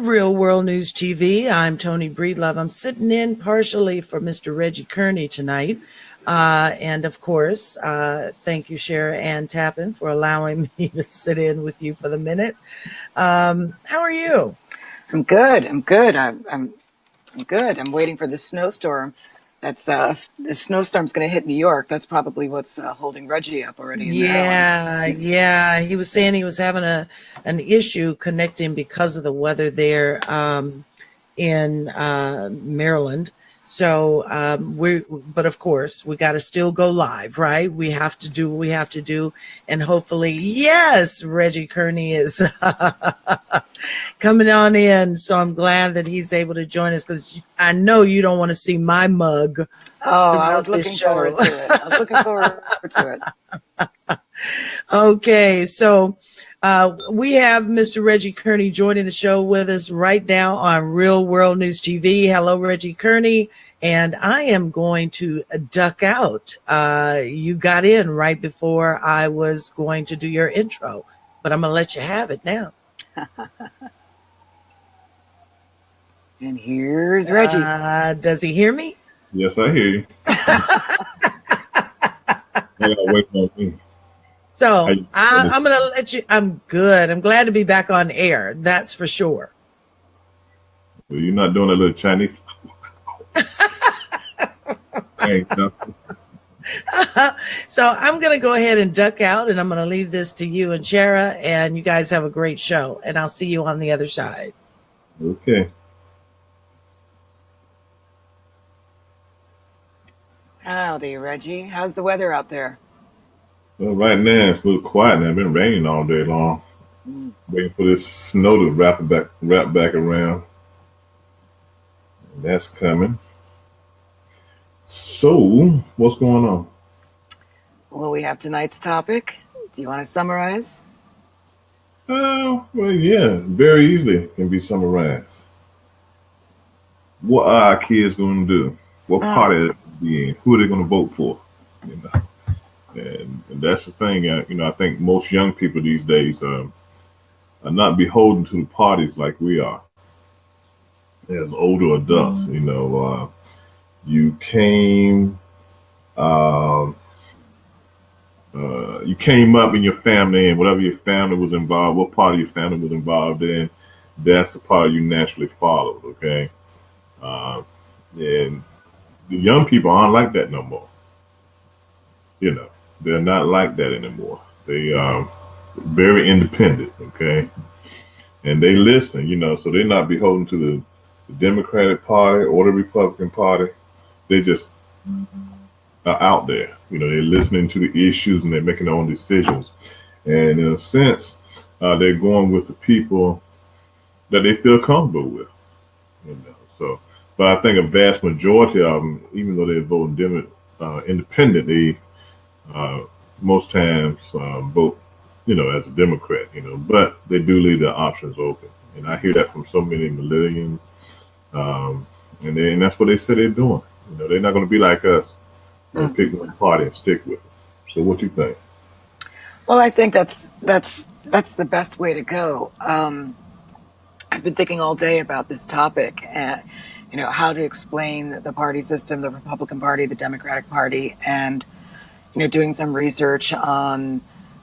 Real World News TV. I'm Tony Breedlove. I'm sitting in partially for Mr. Reggie Kearney tonight. And of course, thank you, Chara and Tappin, for allowing me to sit in with you for the minute. How are you? I'm good. I'm good. I'm good. I'm waiting for the snowstorm. That's the snowstorm's going to hit New York. That's probably what's holding Reggie up already in Maryland. Yeah. He was saying he was having an issue connecting because of the weather there in Maryland. So but of course we got to still go live, right? We have to do what we have to do, and hopefully, yes, Reggie Kearney is coming on in. So I'm glad that he's able to join us, because I know you don't want to see my mug. Oh, I was looking forward to it. Okay, so we have Mr. Reggie Kearney joining the show with us right now on Real World News TV. Hello, Reggie Kearney. And I am going to duck out. You got in right before I was going to do your intro, but I'm going to let you have it now. And here's Reggie. Does he hear me? Yes, I hear you. Wait on me. So I'm going to let you. I'm good. I'm glad to be back on air. That's for sure. Well, you're not doing a little Chinese. So I'm going to go ahead and duck out, and I'm going to leave this to you and Chara, and you guys have a great show, and I'll see you on the other side. Okay. Howdy, Reggie. How's the weather out there? Well, right now it's a little quiet now. It's been raining all day long. Waiting for this snow to wrap back around. And that's coming. So, what's going on? Well, we have tonight's topic. Do you want to summarize? Well, yeah, very easily can be summarized. What are our kids going to do? What party are they be in? Who are they going to vote for? You know, and that's the thing. I think most young people these days are not beholden to the parties like we are as older adults. You came up in your family, and whatever your family was involved, what part of your family was involved in, that's the part you naturally followed. Okay, and the young people aren't like that no more. They're not like that anymore. They are very independent. Okay, and they listen. So they're not beholden to the Democratic Party or the Republican Party. They just are out there. They're listening to the issues and they're making their own decisions. And in a sense, they're going with the people that they feel comfortable with. But I think a vast majority of them, even though they're voting independently, most times vote, as a Democrat. But they do leave their options open. And I hear that from so many millennials, and that's what they say they're doing. They're not going to be like us and pick one party and stick with it. So what you think? Well, I think that's the best way to go. I've been thinking all day about this topic, and how to explain the party system, the Republican Party, the Democratic Party, and doing some research on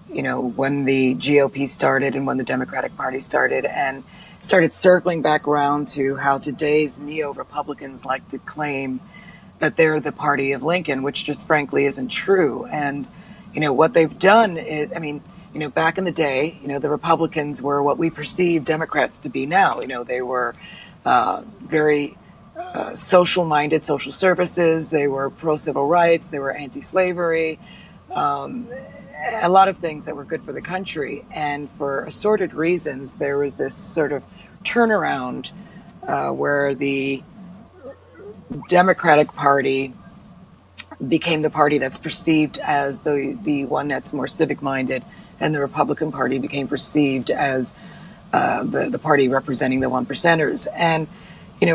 when the GOP started and when the Democratic Party started, and started circling back around to how today's neo-Republicans like to claim that they're the party of Lincoln, which just frankly isn't true. And, what they've done is, back in the day, the Republicans were what we perceive Democrats to be now. They were very social-minded, social services. They were pro-civil rights. They were anti-slavery. A lot of things that were good for the country. And for assorted reasons, there was this sort of turnaround where the Democratic Party became the party that's perceived as the one that's more civic-minded, and the Republican Party became perceived as the party representing the one percenters. And,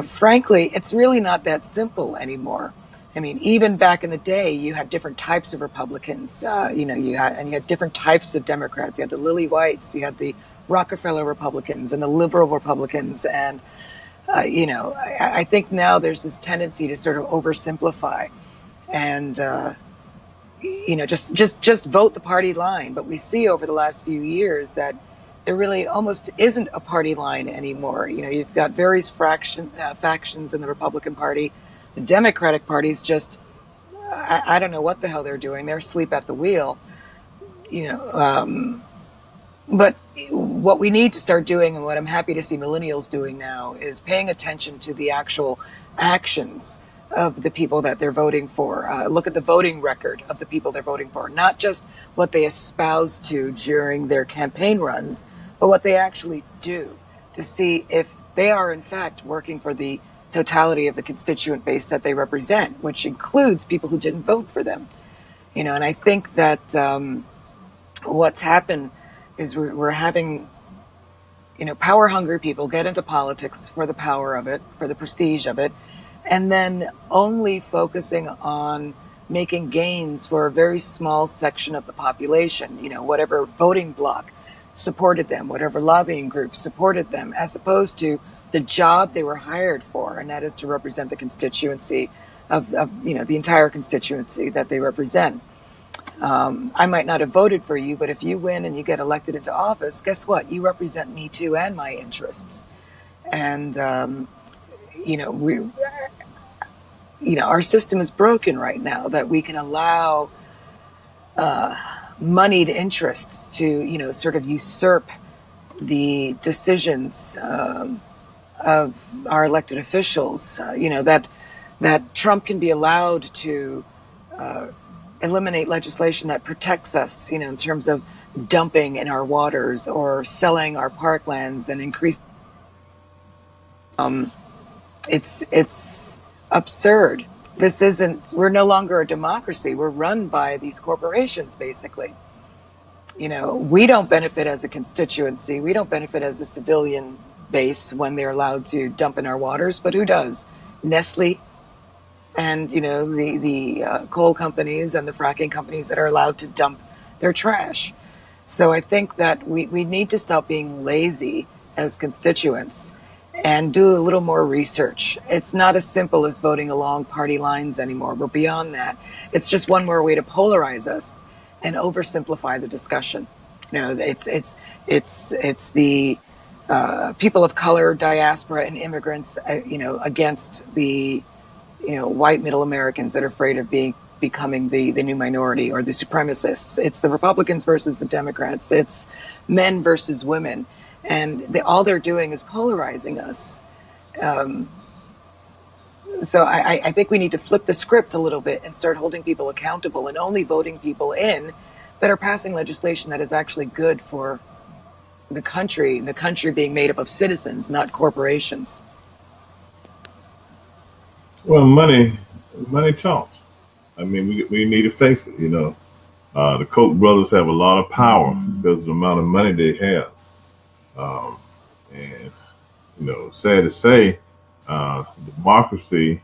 frankly, it's really not that simple anymore. Even back in the day, you had different types of Republicans, you had different types of Democrats. You had the lily whites, you had the Rockefeller Republicans and the liberal Republicans. And, I think now there's this tendency to sort of oversimplify and, just vote the party line. But we see over the last few years that there really almost isn't a party line anymore. You've got various factions in the Republican Party. The Democratic Party's just, I don't know what the hell they're doing. They're asleep at the wheel. But what we need to start doing, and what I'm happy to see millennials doing now, is paying attention to the actual actions of the people that they're voting for. Look at the voting record of the people they're voting for, not just what they espouse to during their campaign runs, but what they actually do, to see if they are in fact working for the totality of the constituent base that they represent, which includes people who didn't vote for them. And I think that what's happened is we're having, power hungry people get into politics for the power of it, for the prestige of it, and then only focusing on making gains for a very small section of the population, whatever voting bloc supported them, whatever lobbying group supported them, as opposed to the job they were hired for, and that is to represent the constituency of the entire constituency that they represent. I might not have voted for you, but if you win and you get elected into office, guess what? You represent me too and my interests. And, our system is broken right now, that we can allow moneyed interests to, sort of usurp the decisions of our elected officials, that Trump can be allowed to eliminate legislation that protects us, in terms of dumping in our waters or selling our parklands and increase. It's absurd. We're no longer a democracy. We're run by these corporations, basically. We don't benefit as a constituency. We don't benefit as a civilian base when they're allowed to dump in our waters, but who does? Nestle and, the coal companies and the fracking companies that are allowed to dump their trash. So I think that we need to stop being lazy as constituents and do a little more research. It's not as simple as voting along party lines anymore. We're beyond that. It's just one more way to polarize us and oversimplify the discussion. It's the people of color, diaspora, and immigrants, against the white middle Americans that are afraid of becoming the new minority or the supremacists. It's the Republicans versus the Democrats. It's men versus women. And all they're doing is polarizing us. So I think we need to flip the script a little bit and start holding people accountable and only voting people in that are passing legislation that is actually good for the country being made up of citizens, not corporations. Well, money talks. I mean, we need to face it. The Koch brothers have a lot of power because of the amount of money they have. And sad to say, democracy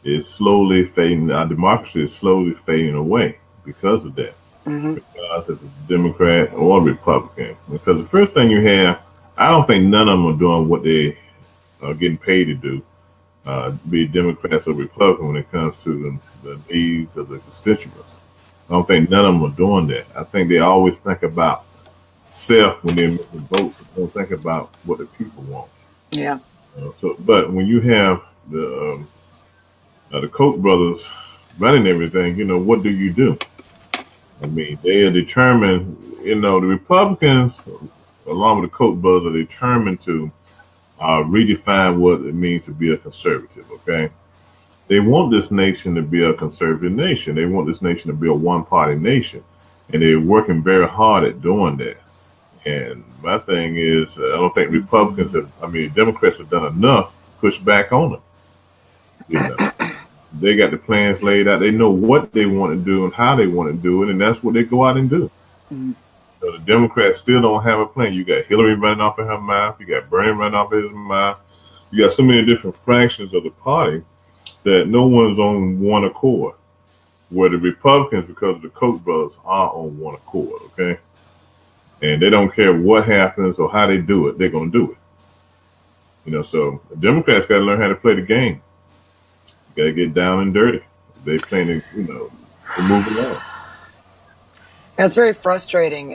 is slowly fading. Our democracy is slowly fading away because of that. Mm-hmm. Because of the Democrat or Republican. Because the first thing you have, I don't think none of them are doing what they are getting paid to do. Be Democrats or Republican when it comes to the needs of the constituents. I don't think none of them are doing that. I think they always think about self when they're making votes. They don't think about what the people want. Yeah. But when you have the Koch brothers running everything, what do you do? I mean, they are determined. The Republicans, along with the Koch brothers, are determined to redefine what it means to be a conservative. Okay, they want this nation to be a conservative nation. They want this nation to be a one-party nation, and they're working very hard at doing that. And my thing is, I don't think Democrats have done enough to push back on them. They got the plans laid out. They know what they want to do and how they want to do it, and that's what they go out and do. Mm-hmm. So the Democrats still don't have a plan. You got Hillary running off of her mouth. You got Bernie running off of his mouth. You got so many different fractions of the party that no one's on one accord. Where the Republicans, because of the Koch brothers, are on one accord, okay? and they don't care what happens or how they do it. They're going to do it. So the Democrats got to learn how to play the game. Got to get down and dirty. They playing, they're moving on. It's very frustrating.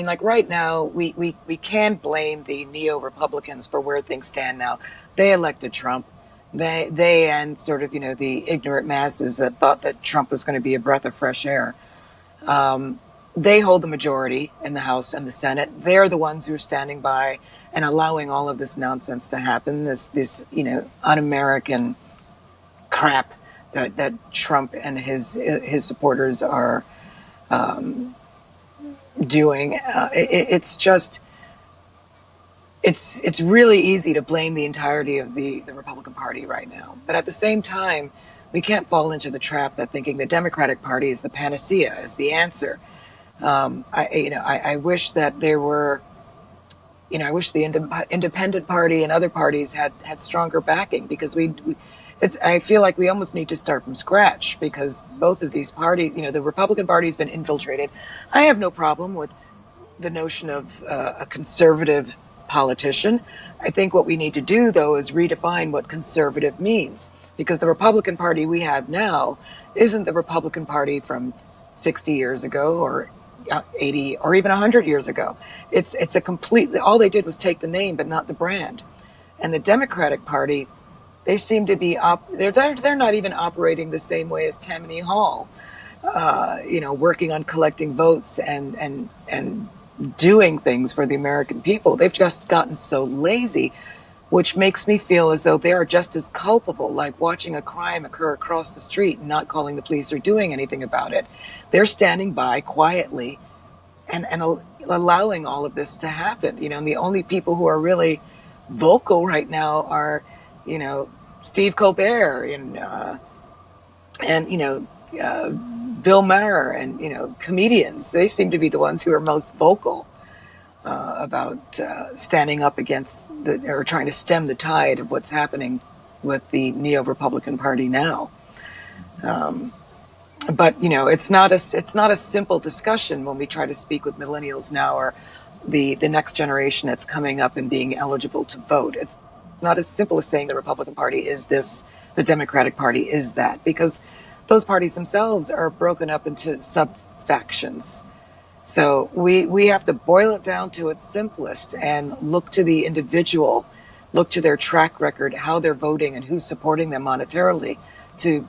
Like right now, we can blame the neo-Republicans for where things stand now. They elected Trump. They and sort of, the ignorant masses that thought that Trump was going to be a breath of fresh air. They hold the majority in the House and the Senate. They're the ones who are standing by and allowing all of this nonsense to happen, this un-American crap that Trump and his supporters are doing. It's really easy to blame the entirety of the Republican Party right now. But at the same time, we can't fall into the trap that thinking the Democratic Party is the panacea, is the answer. I wish that there were, I wish the Independent Party and other parties had stronger backing, because I feel like we almost need to start from scratch, because both of these parties, the Republican Party has been infiltrated. I have no problem with the notion of a conservative politician. I think what we need to do, though, is redefine what conservative means, because the Republican Party we have now isn't the Republican Party from 60 years ago or 80 or even 100 years ago. It's a completely, all they did was take the name but not the brand. And the Democratic Party, they seem to be they're not even operating the same way as Tammany Hall, working on collecting votes and doing things for the American people. They've just gotten so lazy, which makes me feel as though they are just as culpable, like watching a crime occur across the street and not calling the police or doing anything about it. They're standing by quietly and allowing all of this to happen. And the only people who are really vocal right now are, Steve Colbert and Bill Maher and, comedians. They seem to be the ones who are most vocal about standing up against or trying to stem the tide of what's happening with the neo-Republican Party now. But it's not a simple discussion when we try to speak with millennials now, or the next generation that's coming up and being eligible to vote. It's not as simple as saying the Republican Party is this, the Democratic Party is that, because those parties themselves are broken up into sub-factions. So we have to boil it down to its simplest and look to the individual, look to their track record, how they're voting and who's supporting them monetarily, to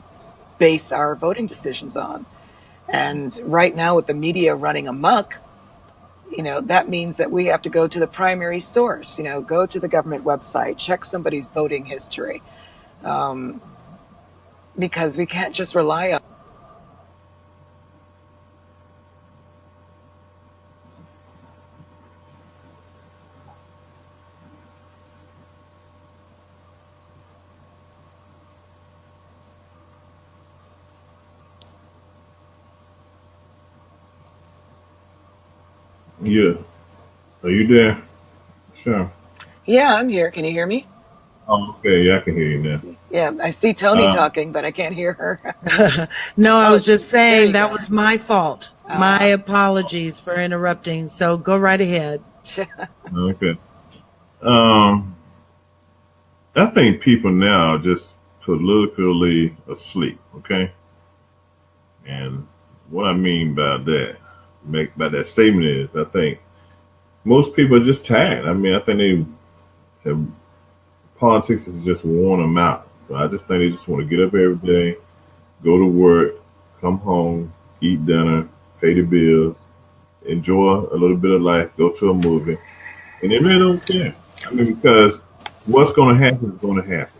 base our voting decisions on. And right now, with the media running amok, that means that we have to go to the primary source, go to the government website, check somebody's voting history, because we can't just rely on. Yeah. Are you there? Sure. Yeah, I'm here. Can you hear me? Oh, okay. Yeah, I can hear you now. Yeah, I see Tony talking, but I can't hear her. No, I was just saying that was my fault. My apologies for interrupting. So go right ahead. Okay. I think people now are just politically asleep. Okay. And what I mean by that statement is, I think most people are just tired. I think politics has just worn them out. So I just think they just want to get up every day, go to work, come home, eat dinner, pay the bills, enjoy a little bit of life, go to a movie, and they really don't care. Because what's going to happen is going to happen.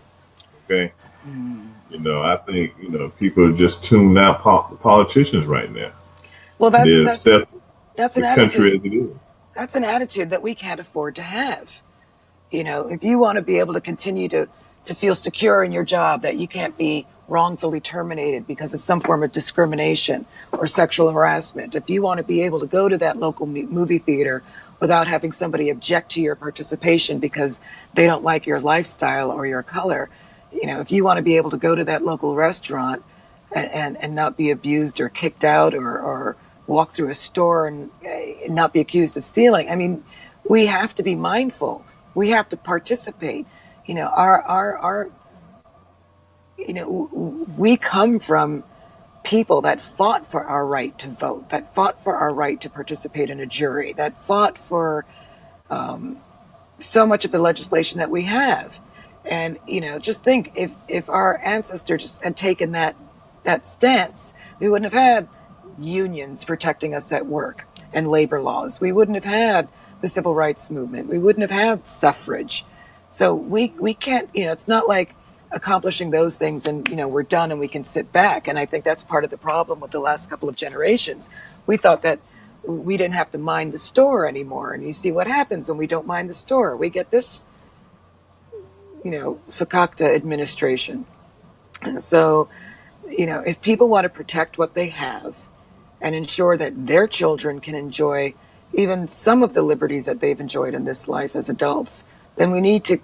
Okay. I think people are just tuned out politicians right now. Well, that's an country attitude. as it is. That's an attitude that we can't afford to have. If you want to be able to continue to feel secure in your job, that you can't be wrongfully terminated because of some form of discrimination or sexual harassment, if you want to be able to go to that local movie theater without having somebody object to your participation because they don't like your lifestyle or your color, if you want to be able to go to that local restaurant and not be abused or kicked out or walk through a store and not be accused of stealing. I mean, we have to be mindful. We have to participate. You know, we come from people that fought for our right to vote, that fought for our right to participate in a jury, that fought for so much of the legislation that we have. And, you know, just think if our ancestors had taken that stance, we wouldn't have had unions protecting us at work and labor laws. We wouldn't have had the civil rights movement. We wouldn't have had suffrage. So we can't, you know, it's not like accomplishing those things and, you know, we're done and we can sit back. And I think that's part of the problem with the last couple of generations. We thought that we didn't have to mind the store anymore. And you see what happens when we don't mind the store. We get this, you know, fakakta administration. And so, you know, if people want to protect what they have and ensure that their children can enjoy even some of the liberties that they've enjoyed in this life as adults, then we need to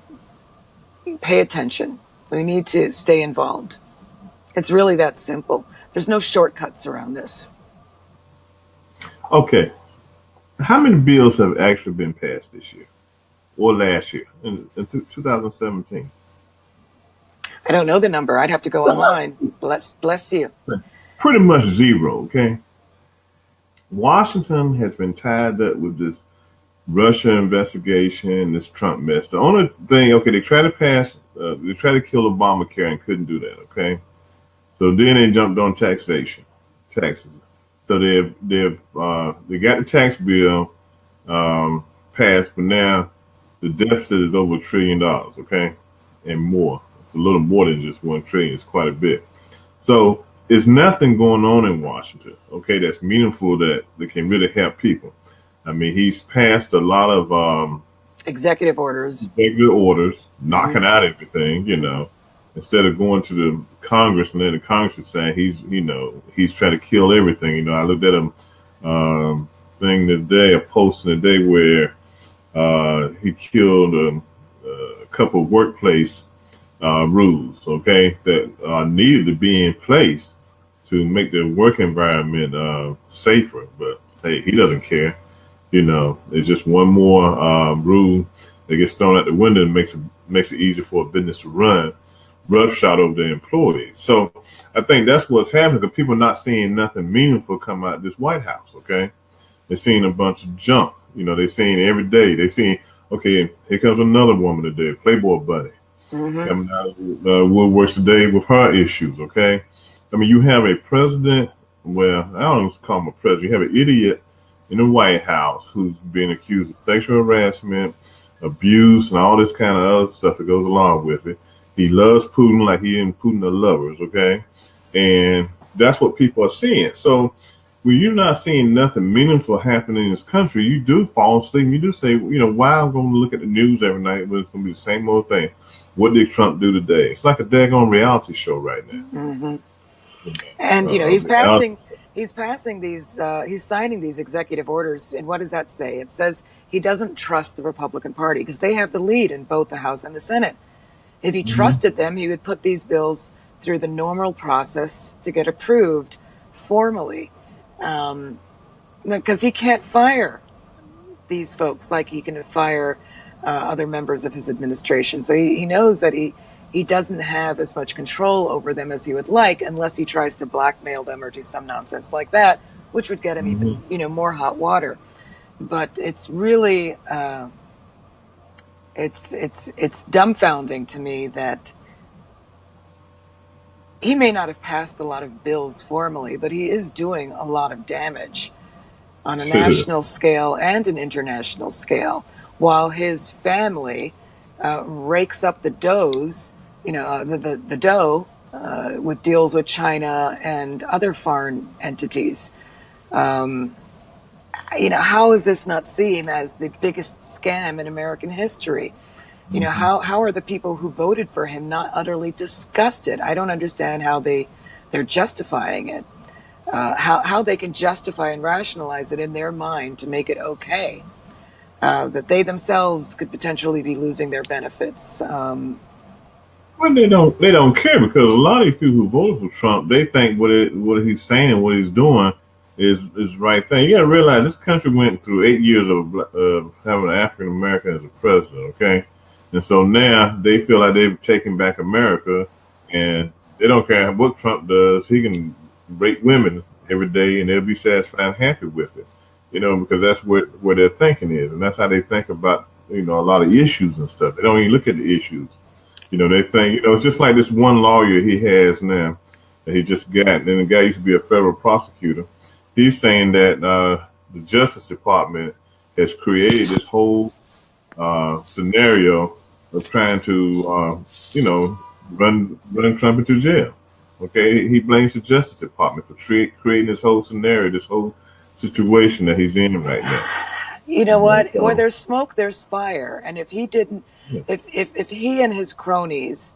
pay attention. We need to stay involved. It's really that simple. There's no shortcuts around this. Okay. How many bills have actually been passed this year or last year in 2017? I don't know the number. I'd have to go online. Bless you. Pretty much zero, okay? Washington has been tied up with this Russia investigation, this Trump mess. The only thing, okay, they tried to kill Obamacare and couldn't do that, okay? So then they jumped on taxes. So they got the tax bill passed, but now the deficit is over $1 trillion, okay, and more. It's a little more than just $1 trillion. It's quite a bit. So there's nothing going on in Washington, okay, that's meaningful that can really help people. I mean, he's passed a lot of executive orders, knocking out everything, you know, instead of going to the Congress and then the Congress is saying he's trying to kill everything. You know, I looked at a thing today, a post today where he killed a couple of workplace rules, okay, that needed to be in place to make the work environment safer. But hey, he doesn't care. You know, it's just one more rule that gets thrown out the window and makes it easier for a business to run roughshod over the employees. So I think that's what's happening, because people are not seeing nothing meaningful come out of this White House, okay? They're seeing a bunch of junk. You know, they're seeing every day. They're seeing, okay, here comes another woman today, Playboy Bunny, coming out of woodworks today with her issues, okay? I mean, you have a president, well, I don't know call him a president. You have an idiot in the White House who's being accused of sexual harassment, abuse, and all this kind of other stuff that goes along with it. He loves Putin like he and Putin are lovers, okay? And that's what people are seeing. So when you're not seeing nothing meaningful happening in this country, you do fall asleep. You do say, you know, why I'm going to look at the news every night when it's going to be the same old thing. What did Trump do today? It's like a daggone reality show right now. And, you know, he's signing these executive orders. And what does that say? It says he doesn't trust the Republican Party because they have the lead in both the House and the Senate. If he trusted them, he would put these bills through the normal process to get approved formally. Because he can't fire these folks like he can fire other members of his administration. So he knows that he doesn't have as much control over them as he would like, unless he tries to blackmail them or do some nonsense like that, which would get him even, you know, more hot water. But it's really it's dumbfounding to me that he may not have passed a lot of bills formally, but he is doing a lot of damage on a national scale and an international scale, while his family rakes up the doughs, you know, the dough with deals with China and other foreign entities. You know, how is this not seen as the biggest scam in American history? You know, how are the people who voted for him not utterly disgusted? I don't understand how they're justifying it. How they can justify and rationalize it in their mind to make it okay. That they themselves could potentially be losing their benefits. Well, they don't care, because a lot of these people who voted for Trump, they think what he's saying and what he's doing is the right thing. You got to realize this country went through 8 years of having an African American as a president, okay? And so now they feel like they've taken back America, and they don't care what Trump does. He can rape women every day, and they'll be satisfied and happy with it, because that's where their thinking is, and that's how they think about a lot of issues and stuff. They don't even look at the issues. They think it's just like this one lawyer he has now that he just got, and the guy used to be a federal prosecutor. He's saying that the Justice Department has created this whole scenario of trying to, run Trump into jail. Okay, he blames the Justice Department for creating this whole scenario, this whole situation that he's in right now. You know what? Where there's smoke, there's fire. And if he didn't, if he and his cronies,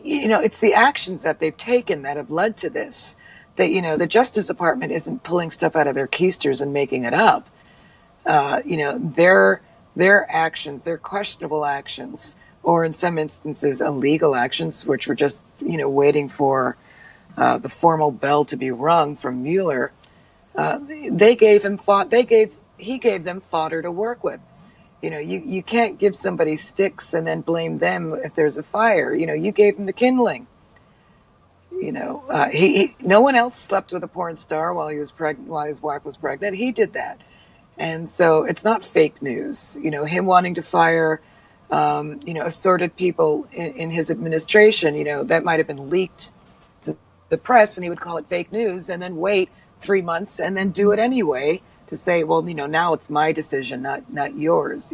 it's the actions that they've taken that have led to this. That the Justice Department isn't pulling stuff out of their keisters and making it up. Their actions, their questionable actions, or in some instances illegal actions, which were just waiting for the formal bell to be rung from Mueller. He gave them fodder to work with. You can't give somebody sticks and then blame them if there's a fire. You gave them the kindling. No one else slept with a porn star while his wife was pregnant. He did that. And so it's not fake news. Him wanting to fire, assorted people in his administration, that might have been leaked to the press, and he would call it fake news and then wait 3 months and then do it anyway to say, well, now it's my decision, not yours.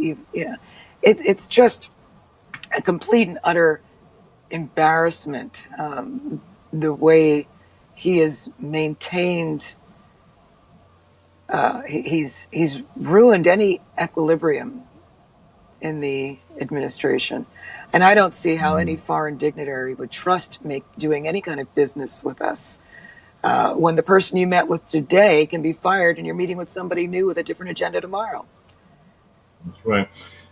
It's just a complete and utter embarrassment, the way he has maintained. He's ruined any equilibrium in the administration, and I don't see how any foreign dignitary would trust doing any kind of business with us when the person you met with today can be fired and you're meeting with somebody new with a different agenda tomorrow. That's right.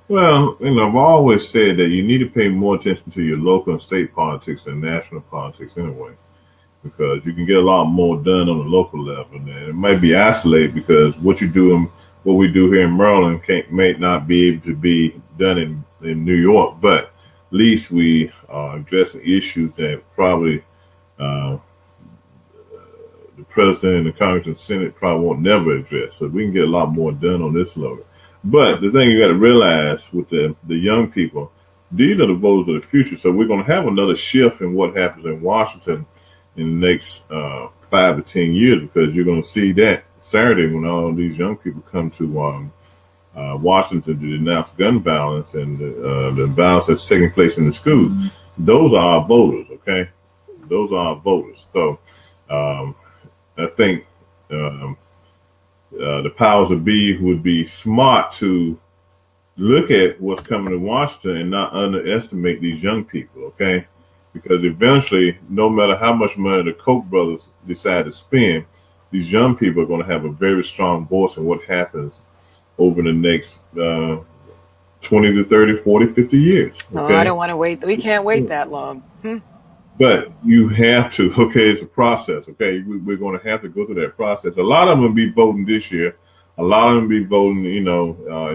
Well, I've always said that you need to pay more attention to your local and state politics than national politics anyway, because you can get a lot more done on the local level. And it might be isolated because what we do here in Maryland may not be able to be done in New York, but at least we are addressing issues that probably the president and the Congress and Senate probably won't never address. So we can get a lot more done on this level. But the thing you got to realize with the young people, these are the voters of the future. So we're going to have another shift in what happens in Washington in the next 5 to 10 years, because you're going to see that Saturday when all these young people come to Washington to denounce gun violence and the violence that's taking place in the schools. Mm-hmm. Those are our voters, okay? Those are our voters. So I think the powers that be would be smart to look at what's coming to Washington and not underestimate these young people, okay? Because eventually, no matter how much money the Koch brothers decide to spend, these young people are going to have a very strong voice in what happens over the next 20 to 30, 40, 50 years. Okay? Oh, I don't want to wait. We can't wait that long. But you have to, okay, it's a process, okay? We're going to have to go through that process. A lot of them will be voting this year. A lot of them will be voting, in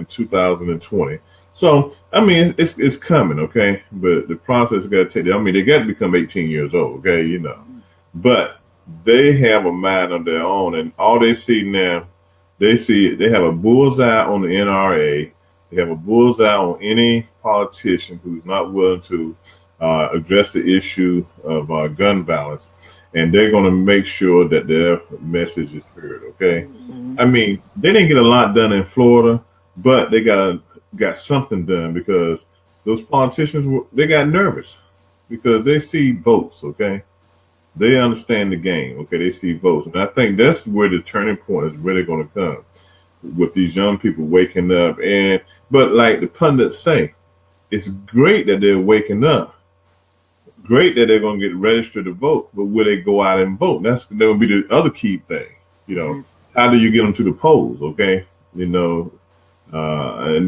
2020. So, I mean, it's coming, okay? But the process got to take, they got to become 18 years old, okay, But they have a mind of their own, and all they see now, they have a bullseye on the NRA. They have a bullseye on any politician who's not willing to address the issue of gun violence, and they're going to make sure that their message is heard, okay? Mm-hmm. I mean, they didn't get a lot done in Florida, but they got something done because those politicians, they got nervous because they see votes, okay? They understand the game, okay? They see votes. And I think that's where the turning point is really going to come with these young people waking up. But like the pundits say, it's great that they're waking up. Great that they're going to get registered to vote, but will they go out and vote? That will be the other key thing. How do you get them to the polls, okay? And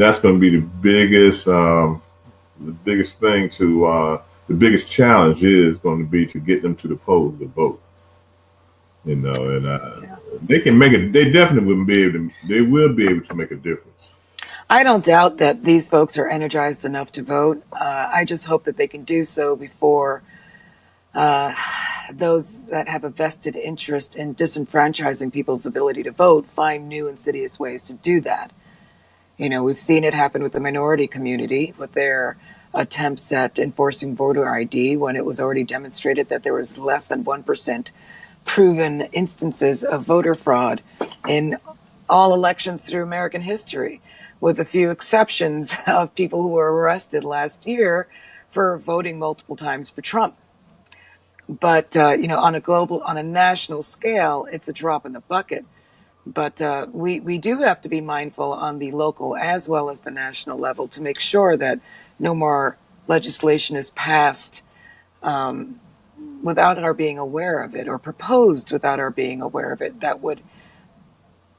that's going to be the biggest thing the biggest challenge is going to be to get them to the polls to vote. You know, and Yeah. they can make it. They definitely wouldn't be able to. They will be able to make a difference. I don't doubt that these folks are energized enough to vote. I just hope that they can do so before uh, those that have a vested interest in disenfranchising people's ability to vote find new insidious ways to do that. You know, we've seen it happen with the minority community with their attempts at enforcing voter ID when it was already demonstrated that there was less than 1% proven instances of voter fraud in all elections through American history, with a few exceptions of people who were arrested last year for voting multiple times for Trump. But, on a national scale, it's a drop in the bucket. But we do have to be mindful on the local as well as the national level to make sure that no more legislation is passed without our being aware of it, or proposed without our being aware of it, that would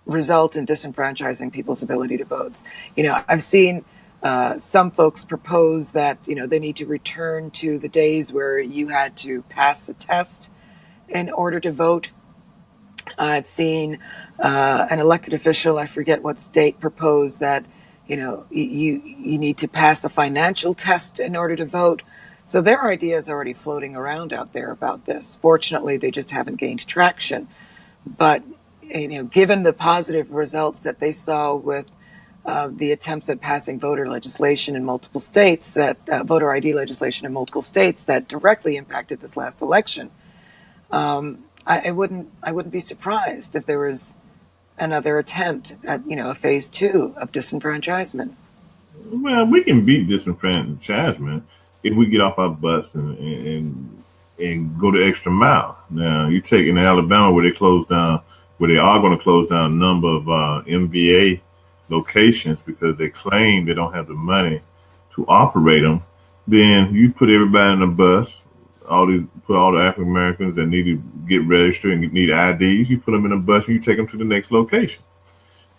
result in disenfranchising people's ability to vote. I've seen some folks propose that, they need to return to the days where you had to pass a test in order to vote. I've seen an elected official, I forget what state, propose that you need to pass a financial test in order to vote. So there are ideas already floating around out there about this. Fortunately, they just haven't gained traction. But given the positive results that they saw with the attempts at passing voter legislation in multiple states, that voter ID legislation in multiple states that directly impacted this last election, I wouldn't be surprised if there was another attempt at a phase two of disenfranchisement. Well, we can beat disenfranchisement if we get off our butts and go the extra mile. Now, you take in Alabama where they are going to close down a number of MVA locations because they claim they don't have the money to operate them. Then you put everybody in a bus. Put all the African Americans that need to get registered and need IDs. You put them in a bus and you take them to the next location.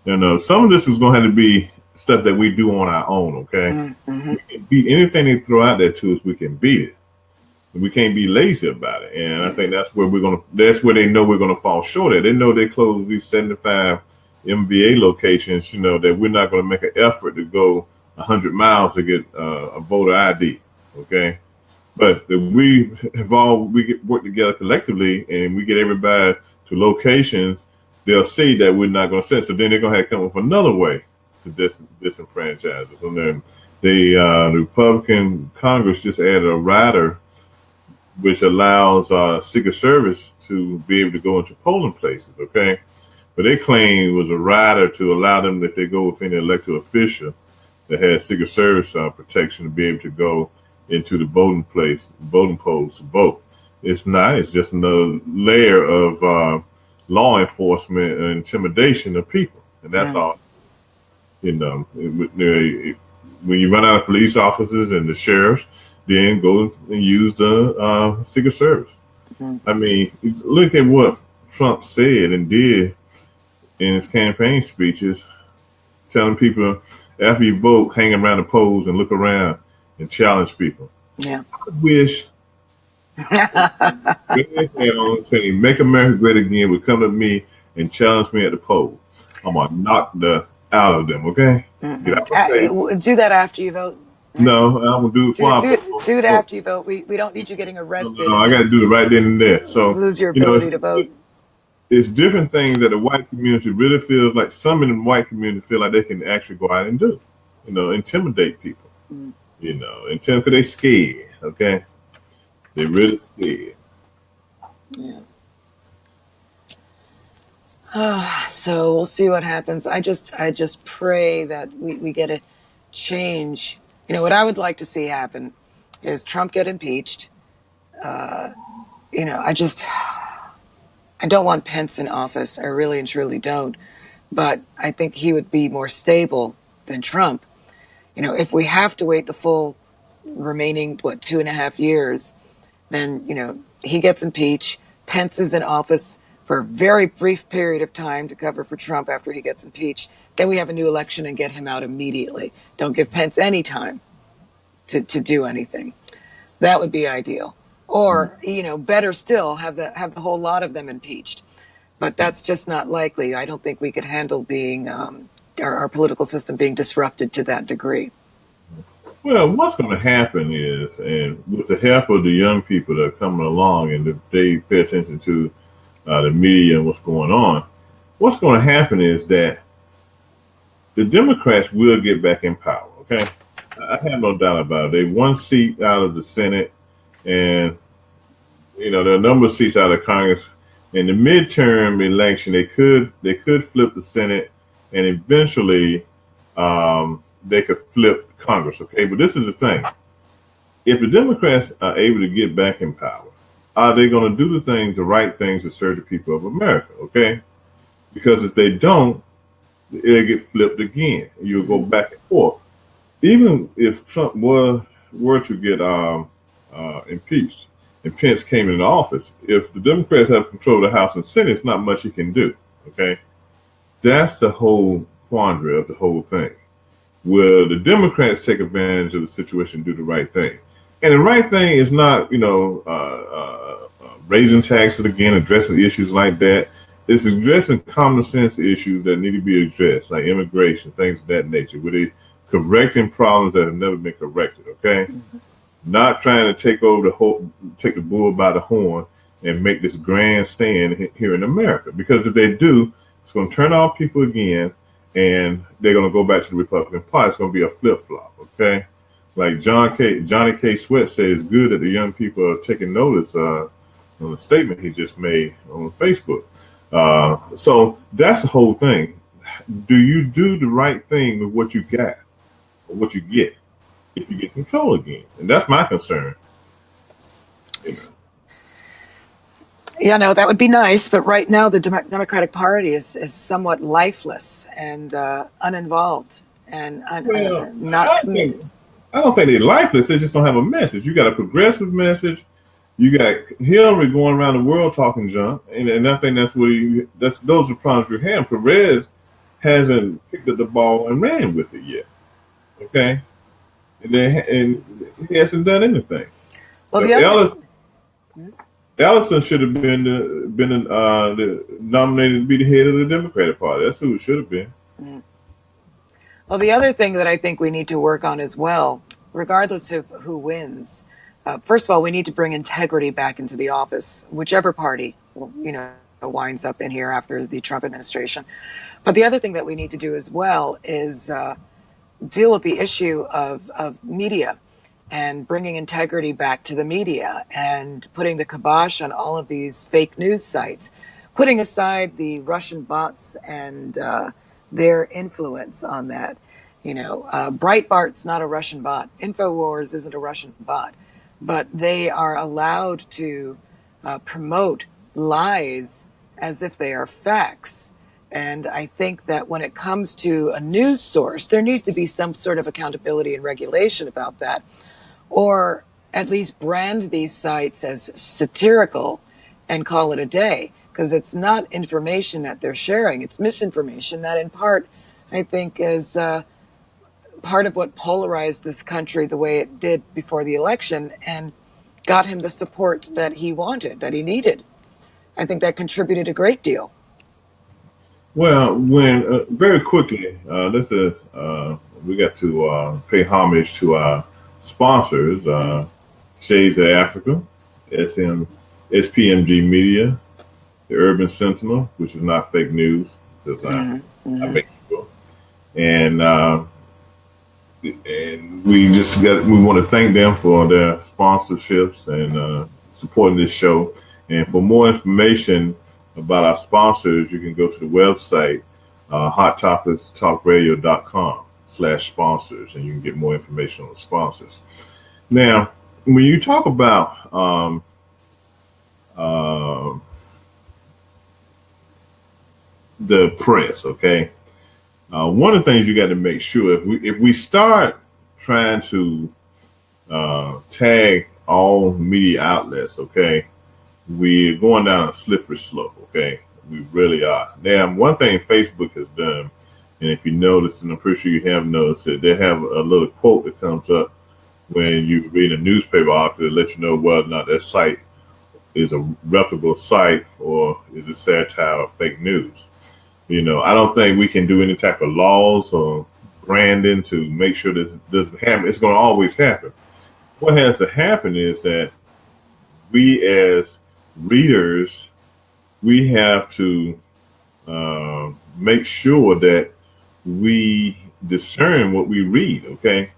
Some of this is going to have to be stuff that we do on our own. Okay, Mm-hmm. we can beat anything they throw out there to us. We can beat it. We can't be lazy about it. And I think that's where that's where they know we're gonna fall short at. They know they close these 75 MVA locations. That we're not going to make an effort to go 100 miles to get a voter ID. Okay. But if we work together collectively and we get everybody to locations, they'll see that we're not going to send. So then they're going to have to come up with another way to disenfranchise us. And then the Republican Congress just added a rider which allows Secret Service to be able to go into polling places. Okay. But they claim it was a rider to allow them, if they go with any elected official that has Secret Service protection, to be able to go into the voting polls to vote. It's not. It's just another layer of law enforcement and intimidation of people, and that's all. When you run out of police officers and the sheriffs, then go and use the Secret Service. Mm-hmm. I mean, look at what Trump said and did in his campaign speeches, telling people after you vote, hang around the polls and look around and challenge people. Yeah. I wish saying "Make America Great Again" would come to me and challenge me at the poll. I'm gonna knock the out of them. Okay. Do that after you vote. Right? No, I'm gonna do it before I vote. Do it after you vote. We don't need you getting arrested. No, I got to do it right then and there. So lose your ability to vote. It's different things that the white community really feels like. Some in the white community feel like they can actually go out and do. Intimidate people. Until because they scared. Okay, they really scared. Yeah. So we'll see what happens. I just pray that we get a change. What I would like to see happen is Trump get impeached. I don't want Pence in office. I really and truly don't. But I think he would be more stable than Trump. If we have to wait the full remaining, 2.5 years, then, he gets impeached. Pence is in office for a very brief period of time to cover for Trump after he gets impeached. Then we have a new election and get him out immediately. Don't give Pence any time to do anything. That would be ideal. Or, better still, have the whole lot of them impeached. but that's just not likely. I don't think we could handle being our political system being disrupted to that degree. Well, what's going to happen is, and with the help of the young people that are coming along, and if they pay attention to the media and what's going on, what's going to happen is that the Democrats will get back in power. Okay, I have no doubt about it. They one seat out of the Senate, and there are a number of seats out of Congress. In the midterm election, they could flip the Senate, and eventually they could flip Congress. Okay, but this is the thing: if the Democrats are able to get back in power, are they going to do the right things to serve the people of America? Okay, because if they don't, it'll get flipped again. You'll go back and forth. Even if Trump were to get impeached and Pence came into office, if the Democrats have control of the House and Senate, it's not much he can do. Okay, that's the whole quandary of the whole thing. Will the Democrats take advantage of the situation and do the right thing? And the right thing is not, raising taxes again, addressing issues like that. It's addressing common sense issues that need to be addressed, like immigration, things of that nature, where they correcting problems that have never been corrected. Okay, not trying to take the bull by the horn and make this grand stand here in America. Because if they do, it's going to turn off people again, and they're going to go back to the Republican Party. It's going to be a flip flop. Okay, like Johnny K. Sweat said, it's good that the young people are taking notice on the statement he just made on Facebook. So that's the whole thing. Do you do the right thing with what you got or what you get if you get control again? And that's my concern. Yeah, no, that would be nice. But right now, the Democratic Party is somewhat lifeless and uninvolved and not. I don't think they're lifeless. They just don't have a message. You got a progressive message. You got Hillary going around the world talking junk, and I think those are problems you have. Perez hasn't picked up the ball and ran with it yet. Okay, and he hasn't done anything. Well, Ellison should have been nominated to be the head of the Democratic Party. That's who it should have been. Well, the other thing that I think we need to work on as well, regardless of who wins. First of all, we need to bring integrity back into the office, whichever party, winds up in here after the Trump administration. But the other thing that we need to do as well is deal with the issue of media and bringing integrity back to the media and putting the kibosh on all of these fake news sites, putting aside the Russian bots and their influence on that. Breitbart's not a Russian bot. InfoWars isn't a Russian bot. But they are allowed to promote lies as if they are facts. And I think that when it comes to a news source, there needs to be some sort of accountability and regulation about that, or at least brand these sites as satirical and call it a day, because it's not information that they're sharing. It's misinformation that in part, I think, is part of what polarized this country the way it did before the election and got him the support that he wanted, that he needed. I think that contributed a great deal. Well, when very quickly, we got to pay homage to our sponsors, Shades of Africa, SPMG Media, the Urban Sentinel, which is not fake news, because I make sure, and we want to thank them for their sponsorships and supporting this show. And for more information about our sponsors, you can go to the website hottopicstalkradio.com/sponsors, and you can get more information on the sponsors. Now, when you talk about the press, okay, one of the things you got to make sure, if we start trying to tag all media outlets, okay, we're going down a slippery slope, okay? We really are. Now, one thing Facebook has done, and if you notice, and I'm pretty sure you have noticed it, they have a little quote that comes up when you read a newspaper article to let you know whether or not that site is a reputable site or is it satire or fake news. I don't think we can do any type of laws or branding to make sure this doesn't happen. It's going to always happen. What has to happen is that we as readers, we have to make sure that we discern what we read, okay?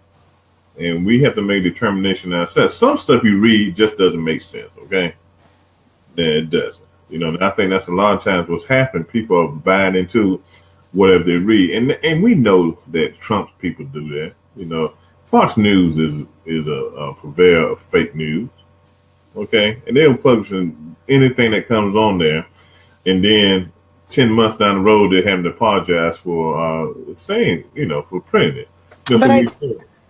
And we have to make a determination ourselves. Some stuff you read just doesn't make sense, okay? Then it doesn't. And I think that's a lot of times what's happened. People are buying into whatever they read, and we know that Trump's people do that. Fox News is a purveyor of fake news, okay, and they'll publish anything that comes on there, and then 10 months down the road they're having to apologize for saying, for printing it. But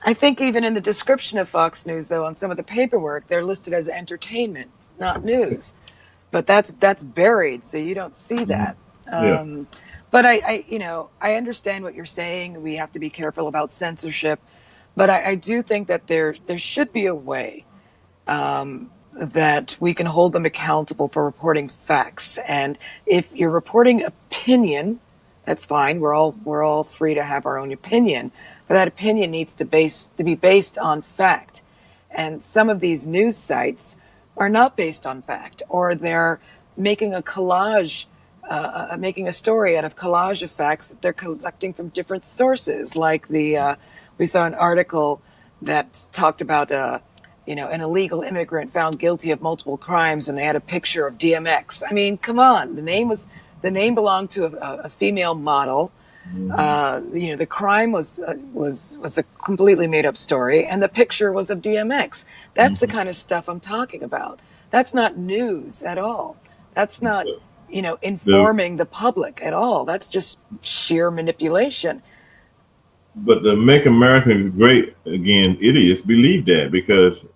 I think even in the description of Fox News, though, on some of the paperwork, they're listed as entertainment, not news. But that's buried, so you don't see that. But I understand what you're saying. We have to be careful about censorship, but I do think that there should be a way that we can hold them accountable for reporting facts. And if you're reporting opinion, that's fine. We're all free to have our own opinion, but that opinion needs to be based on fact. And some of these news sites are not based on fact, or they're making a collage, making a story out of collage of facts that they're collecting from different sources. Like we saw an article that talked about an illegal immigrant found guilty of multiple crimes, and they had a picture of DMX. I mean, come on, the name belonged to a female model. The crime was a completely made up story, and the picture was of DMX. That's the kind of stuff I'm talking about. That's not news at all. That's not, informing the public at all. That's just sheer manipulation. But the Make America Great Again idiots believe that, because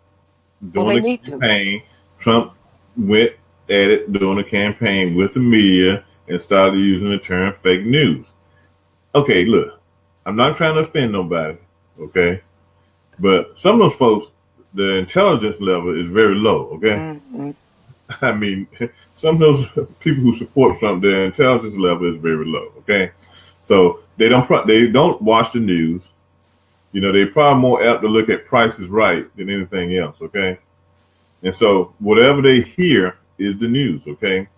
during the campaign, Trump went at it during the campaign with the media and started using the term fake news. Okay, look, I'm not trying to offend nobody, okay? But some of those folks, the intelligence level is very low, okay? I mean, some of those people who support Trump, their intelligence level is very low, okay? So they don't watch the news. They're probably more apt to look at Price is Right than anything else, okay? And so whatever they hear is the news, okay?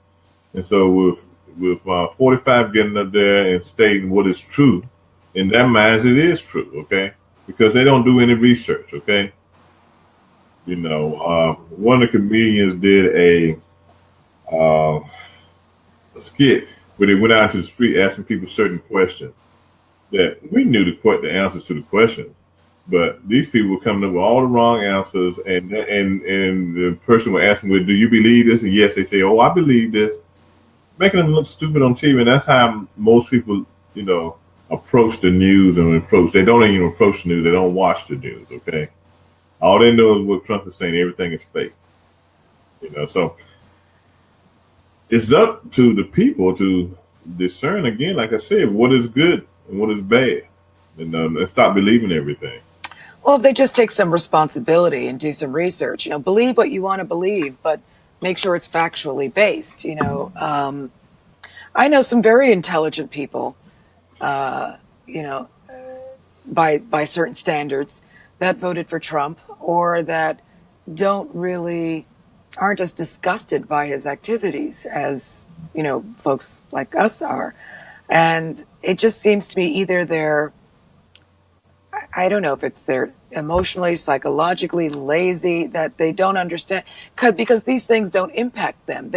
And so with 45 getting up there and stating what is true, in their minds it is true, okay? Because they don't do any research, okay? One of the comedians did a skit where they went out to the street asking people certain questions that we knew the answers to the questions, but these people were coming up with all the wrong answers, and the person was asking, well, do you believe this? And yes, they say, oh, I believe this, making them look stupid on TV. And that's how most people, approach the news they don't even approach the news. They don't watch the news, okay? All they know is what Trump is saying. Everything is fake, so it's up to the people to discern, again, like I said, what is good and what is bad, and stop believing everything. Well, if they just take some responsibility and do some research, believe what you want to believe, but make sure it's factually based. I know some very intelligent people, by certain standards, that voted for Trump, or that aren't as disgusted by his activities as, folks like us are. And it just seems to me either I don't know if they're emotionally, psychologically lazy, that they don't understand, because these things don't impact them.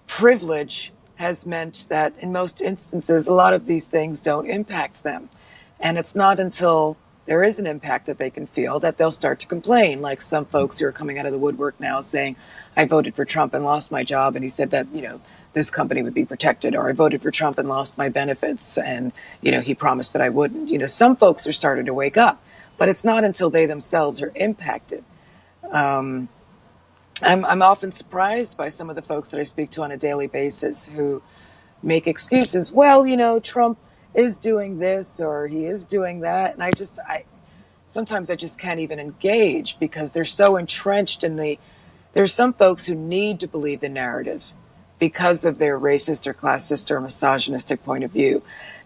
Privilege has meant that in most instances, a lot of these things don't impact them. And it's not until there is an impact that they can feel that they'll start to complain, like some folks who are coming out of the woodwork now saying, I voted for Trump and lost my job, and he said that, this company would be protected, or I voted for Trump and lost my benefits, and, he promised that I wouldn't. Some folks are starting to wake up, but it's not until they themselves are impacted. I'm often surprised by some of the folks that I speak to on a daily basis who make excuses. Well, Trump is doing this or he is doing that. And sometimes I just can't even engage, because they're so entrenched in the There's some folks who need to believe the narrative because of their racist or classist or misogynistic point of view.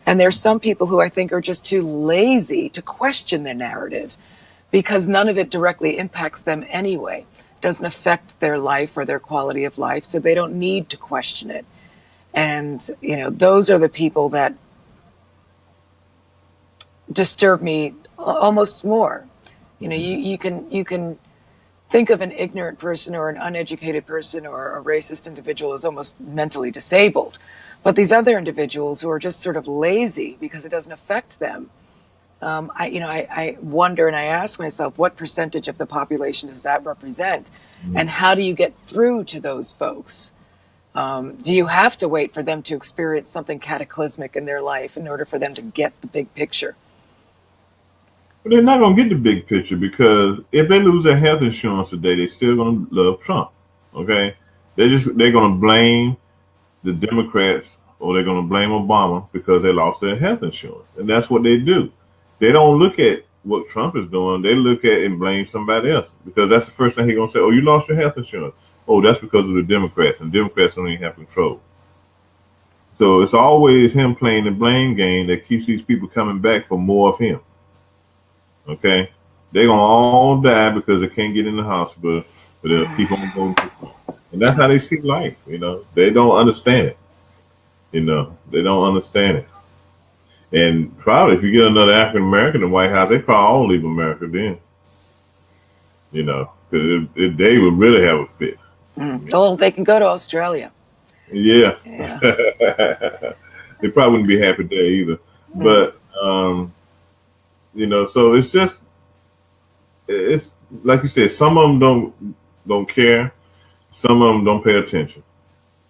And there's some people who I think are just too lazy to question the narrative because none of it directly impacts them anyway, doesn't affect their life or their quality of life, so they don't need to question it. And, those are the people that disturb me almost more. You can think of an ignorant person or an uneducated person or a racist individual as almost mentally disabled. But these other individuals who are just sort of lazy because it doesn't affect them, I wonder, and I ask myself, what percentage of the population does that represent? And how do you get through to those folks? Do you have to wait for them to experience something cataclysmic in their life in order for them to get the big picture? But they're not going to get the big picture, because if they lose their health insurance today, they're still going to love Trump. Okay? They're going to blame the Democrats, or they're going to blame Obama because they lost their health insurance. And that's what they do. They don't look at what Trump is doing. They look at it and blame somebody else, because that's the first thing he's going to say. Oh, you lost your health insurance. Oh, that's because of the Democrats, and Democrats don't even have control. So it's always him playing the blame game that keeps these people coming back for more of him. Okay? They're going to all die because they can't get in the hospital, but they'll keep on going. And that's how they see life, They don't understand it. They don't understand it. And probably if you get another African American in the White House, they probably all leave America then. Because they would really have a fit. Well, they can go to Australia. Yeah. They probably wouldn't be happy there either. But, so it's like you said, some of them don't care. Some of them don't pay attention.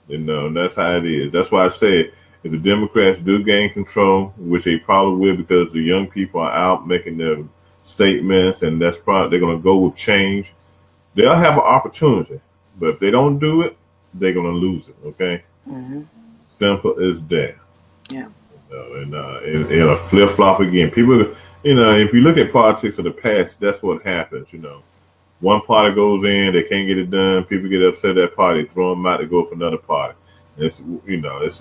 That's how it is. That's why I say, if the Democrats do gain control, which they probably will, because the young people are out making their statements, and that's probably they're going to go with change, they'll have an opportunity. But if they don't do it, they're going to lose it. Okay, Simple as that. Yeah. And it'll flip flop again. People, if you look at politics of the past, that's what happens. One party goes in, they can't get it done. People get upset at that party, throw them out to go for another party. It's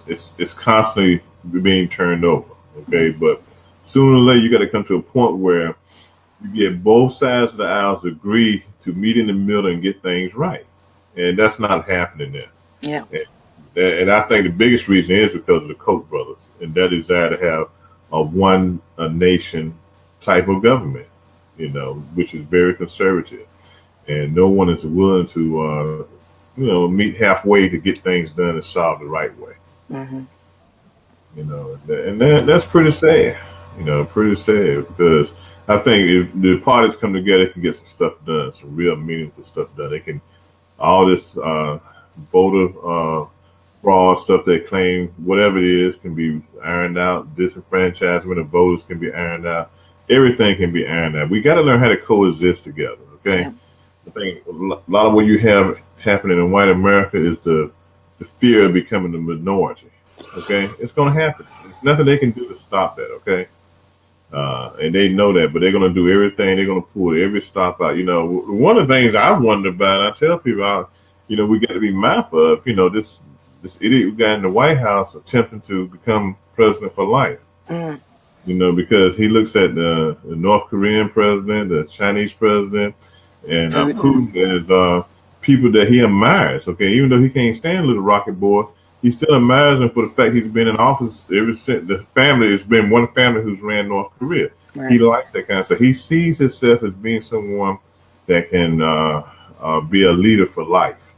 it's constantly being turned over. Okay, but sooner or later you got to come to a point where you get both sides of the aisle to agree to meet in the middle and get things right, and that's not happening there. Yeah. And I think the biggest reason is because of the Koch brothers and their desire to have a nation type of government, which is very conservative, and no one is willing to meet halfway to get things done and solve the right way. And that's pretty sad. Pretty sad, because I think if the parties come together, they can get some stuff done, some real meaningful stuff done. They can, all this voter fraud stuff they claim, whatever it is, can be ironed out. Disenfranchisement of voters can be ironed out. Everything can be ironed out. We got to learn how to coexist together. Okay. Yeah. I think a lot of what you have happening in white America is the fear of becoming the minority. Okay, it's going to happen. There's nothing they can do to stop that. Okay, and they know that, but they're going to do everything. They're going to pull every stop out. One of the things I wonder about, and I tell people, we got to be mindful of, this idiot we got in the White House attempting to become president for life. Because he looks at the North Korean president, the Chinese president, and Putin as people that he admires. Okay, even though he can't stand little rocket boy, he still admires him for the fact he's been in office ever since. The family has been one family who's ran North Korea. Right. He likes that kind of stuff. He sees himself as being someone that can be a leader for life.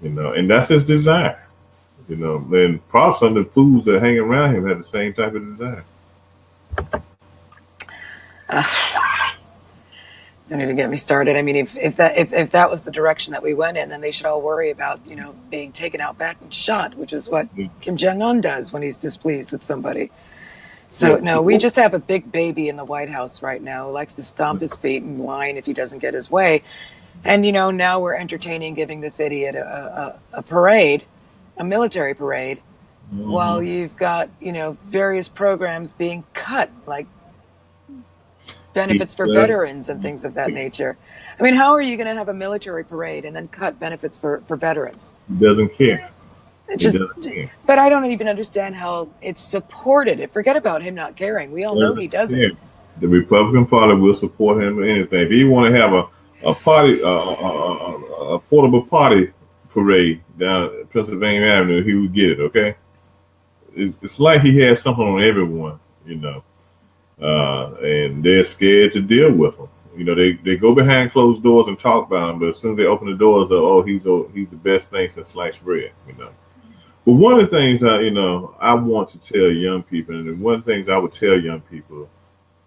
And that's his desire. And probably some of the fools that hang around him have the same type of desire. Don't even get me started. I mean, if that was the direction that we went in, then they should all worry about, being taken out back and shot, which is what Kim Jong-un does when he's displeased with somebody. So, no, we just have a big baby in the White House right now who likes to stomp his feet and whine if he doesn't get his way. And, now we're entertaining giving this idiot a parade, a military parade, while you've got, various programs being cut, like benefits for veterans and things of that nature. I mean, how are you going to have a military parade and then cut benefits for veterans? He doesn't care. But I don't even understand how it's supported. Forget about him not caring. We all know he doesn't. The Republican Party will support him in anything. If he want to have a party, a portable party parade down Pennsylvania Avenue, he would get it. Okay, it's like he has something on everyone, and they're scared to deal with him. They go behind closed doors and talk about him, but as soon as they open the doors, he's the best thing since sliced bread. But one of the things I want to tell young people, and one of the things I would tell young people,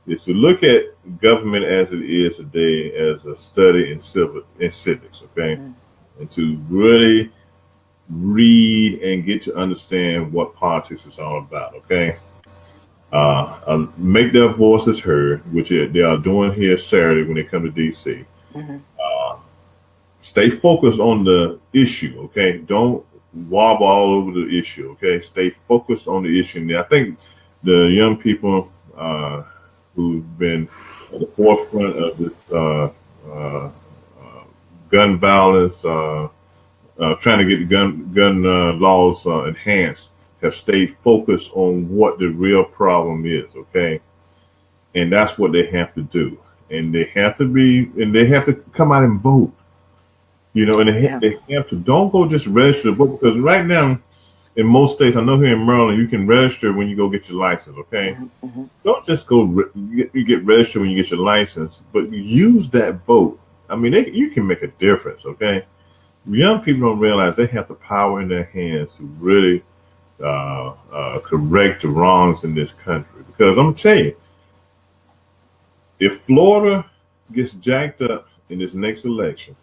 is to look at government as it is today as a study in civics, okay? And to really read and get to understand what politics is all about, okay? Make their voices heard, which they are doing here Saturday when they come to D.C. Stay focused on the issue, okay? Don't wobble all over the issue, okay? Stay focused on the issue. And I think the young people who've been at the forefront of this gun violence, trying to get the gun laws enhanced, have stayed focused on what the real problem is, okay? And that's what they have to do. And they have to come out and vote. And they have to, don't go just register to vote, because right now in most states, I know here in Maryland, you can register when you go get your license, okay? Don't just go you get registered when you get your license, but use that vote. I mean, you can make a difference, okay? Young people don't realize they have the power in their hands to really correct the wrongs in this country. Because I'm going to tell you, if Florida gets jacked up in this next election,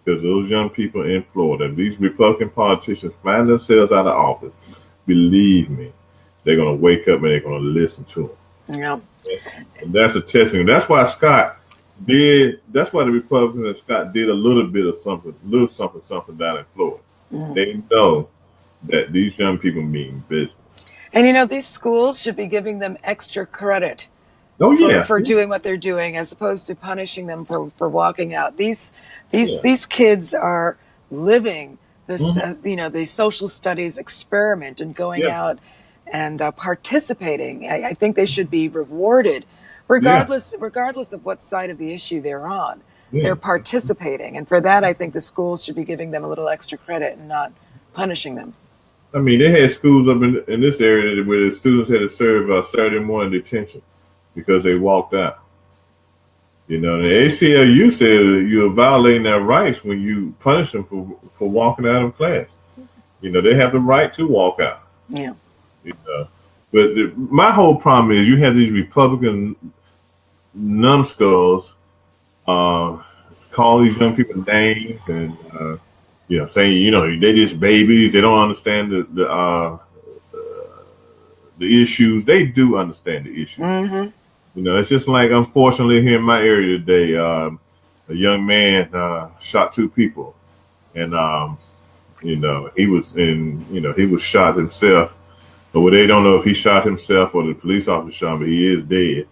because those young people in Florida, these Republican politicians find themselves out of office, believe me, they're going to wake up and they're going to listen to them. Yeah. And that's a testing. That's why that's why the Republicans and Scott did a little bit of something down in Florida. They know that these young people mean business. And these schools should be giving them extra credit for doing what they're doing, as opposed to punishing them for walking out. These kids are living this, the social studies experiment and going out and participating. I think they should be rewarded, regardless of what side of the issue they're on. They're participating, and for that, I think the schools should be giving them a little extra credit and not punishing them. I mean, they had schools up in this area where the students had to serve Saturday morning detention because they walked out. The ACLU said you're violating their rights when you punish them for walking out of class. They have the right to walk out. Yeah. But my whole problem is you have these Republican numbskulls call these young people names and saying they just babies. They don't understand the issues. They do understand the issues. It's just like, unfortunately, here in my area today, a young man shot two people, and he was shot himself. But they don't know if he shot himself or the police officer shot him, but he is dead.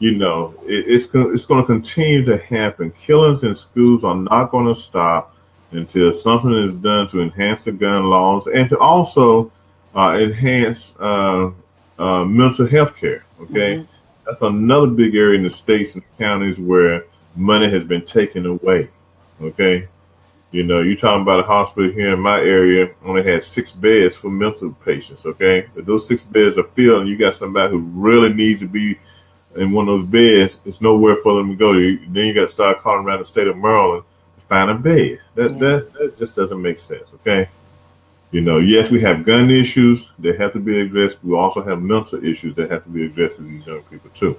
It's going to continue to happen. Killings in schools are not going to stop until something is done to enhance the gun laws and to also enhance mental health care. Okay. That's another big area in the states and counties where money has been taken away. Okay. You're talking about a hospital here in my area only had 6 beds for mental patients. Okay. If those 6 beds are filled and you got somebody who really needs to be in one of those beds, it's nowhere for them to go. Then you got to start calling around the state of Maryland to find a bed. That just doesn't make sense. Okay. Yes, we have gun issues that have to be addressed. We also have mental issues that have to be addressed with these young people too,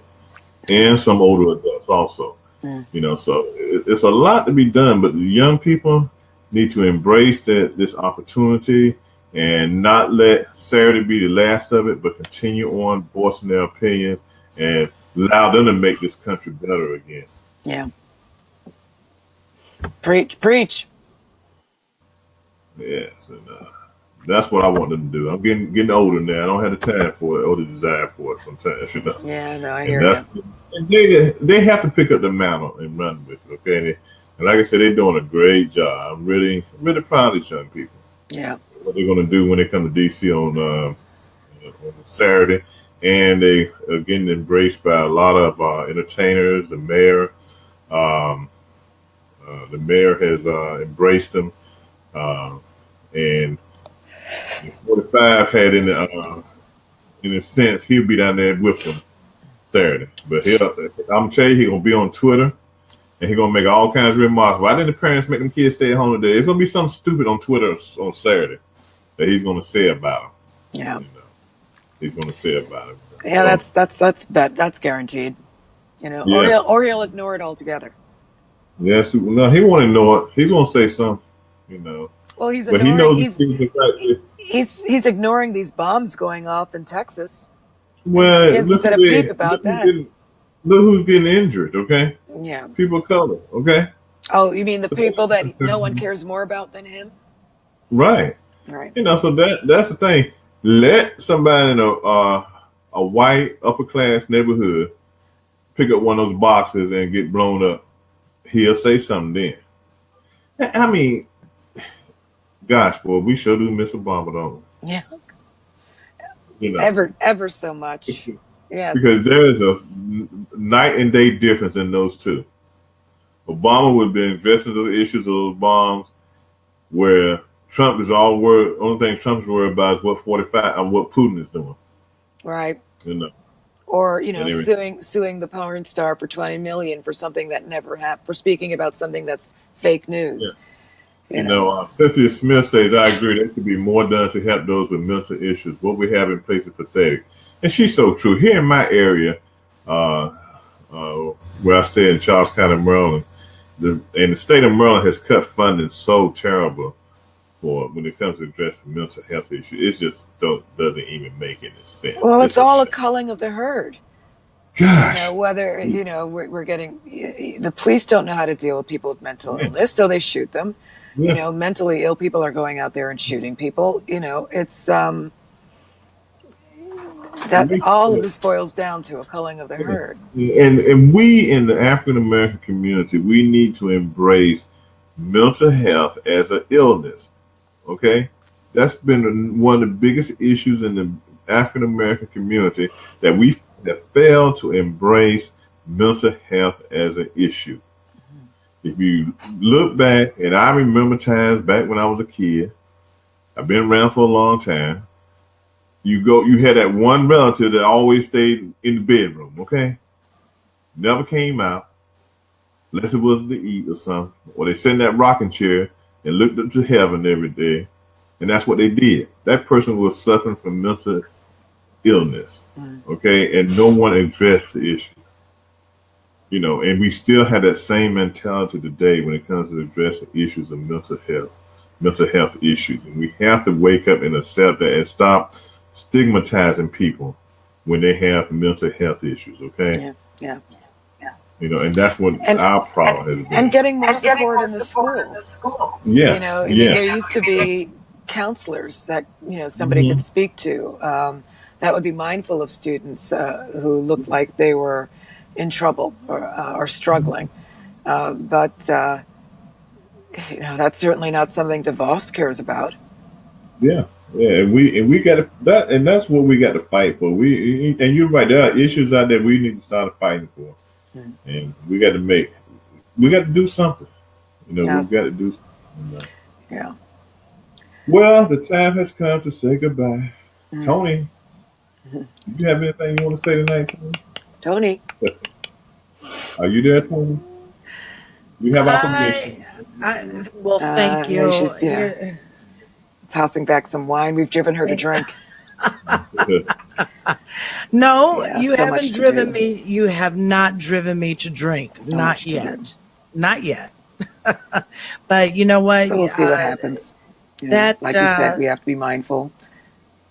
and some older adults also. So it's a lot to be done, but the young people need to embrace this opportunity and not let Saturday be the last of it, but continue on voicing their opinions and allow them to make this country better again. Yeah. Preach. Yes, and That's what I want them to do. I'm getting older now. I don't have the time for it or the desire for it sometimes, Yeah, no, I And hear that's you. and they have to pick up the mantle and run with it. Okay, and like I said, they're doing a great job. I'm really proud of these young people. Yeah. What they're going to do when they come to DC on Saturday, and they are getting embraced by a lot of entertainers. The mayor, um, has embraced them, and 45 had in a sense he'll be down there with them Saturday. But I'm telling you, he's gonna be on Twitter and he's gonna make all kinds of remarks. Why didn't the parents make them kids stay at home today? It's gonna be something stupid on Twitter on Saturday that he's gonna say about them. Yeah. He's gonna say about it. Yeah, that's guaranteed. Yeah. Or he'll ignore it altogether. Yes, no, he won't ignore it. He's gonna say something, Well, he's but he ignoring knows the fact. he's ignoring these bombs going off in Texas. Well, He hasn't said a peep about that. Look who's getting injured. Okay, Yeah. people of color. Okay. Oh, you mean the people that no one cares more about than him? Right. Right. So that's the thing. Let somebody in a white upper class neighborhood pick up one of those boxes and get blown up. He'll say something then. I mean, gosh, boy, we sure do miss Obama, don't we? Ever so much. Yes. Because there is a night and day difference in those two. Obama would be investing in the issues of those bombs, where Trump is only thing Trump's worried about is what 45 and what Putin is doing. Right. Or suing the porn star for $20 million for something that never happened, for speaking about something that's fake news. Yeah. Cynthia Smith says, I agree, there should be more done to help those with mental issues. What we have in place is pathetic. And she's so true. Here in my area, where I stay in Charles County, Maryland, the state of Maryland has cut funding so terrible for when it comes to addressing mental health issues. It just doesn't even make any sense. Well, it's all a culling of the herd. Gosh. Whether we're getting the police don't know how to deal with people with mental illness, so they shoot them. Yeah. Mentally ill people are going out there and shooting people. It's that all of this boils down to a culling of the herd. And we in the African American community, we need to embrace mental health as an illness. Okay, that's been one of the biggest issues in the African American community, that we have failed to embrace mental health as an issue. If you look back, and I remember times back when I was a kid, I've been around for a long time. You had that one relative that always stayed in the bedroom, okay? Never came out, unless it was to eat or something. Or they sat in that rocking chair and looked up to heaven every day. And that's what they did. That person was suffering from mental illness, okay? And no one addressed the issue. And we still have that same mentality today when it comes to addressing issues of mental health issues. And we have to wake up and accept that and stop stigmatizing people when they have mental health issues, okay? Yeah. And that's what our problem has been. And getting more support in the schools. Yeah. There used to be counselors that, somebody could speak to that would be mindful of students who looked like they were in trouble or struggling. But that's certainly not something DeVos cares about. Yeah, and we got that, and that's what we got to fight for. And you're right, there are issues out there we need to start fighting for, and we got to do something. We've got to do something. Yeah. Well, the time has come to say goodbye. Tony, do you have anything you want to say tonight, Tony? Are you there, Tony? You have our permission. Well, thank you. She's tossing back some wine. We've driven her to drink. No, you haven't driven me. You have not driven me to drink. Not yet. Not yet. But you know what? So we'll see what happens. Like you said, we have to be mindful.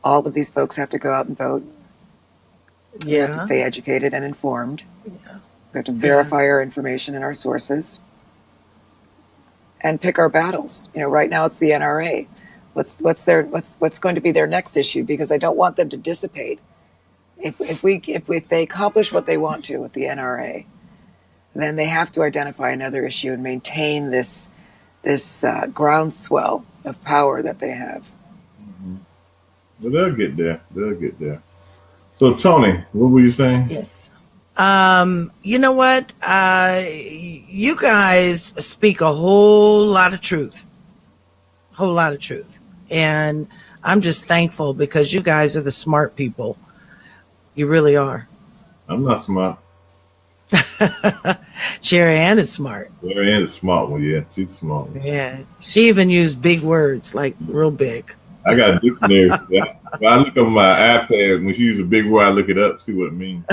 All of these folks have to go out and vote. We have to stay educated and informed. We have to verify our information and our sources and pick our battles. Right now it's the NRA. What's going to be their next issue? Because I don't want them to dissipate. If they accomplish what they want to with the NRA, then they have to identify another issue and maintain this groundswell of power that they have. Mm-hmm. Well, they'll get there. So, Tony, what were you saying? Yes. You know what? You guys speak a whole lot of truth. And I'm just thankful because you guys are the smart people. You really are. I'm not smart. Chara Ann is smart. Chara Ann is smart one, yeah. She's smart. Yeah. She even used big words, like real big. I got a dictionary. When I look on my iPad, when she uses a big word, I look it up, see what it means.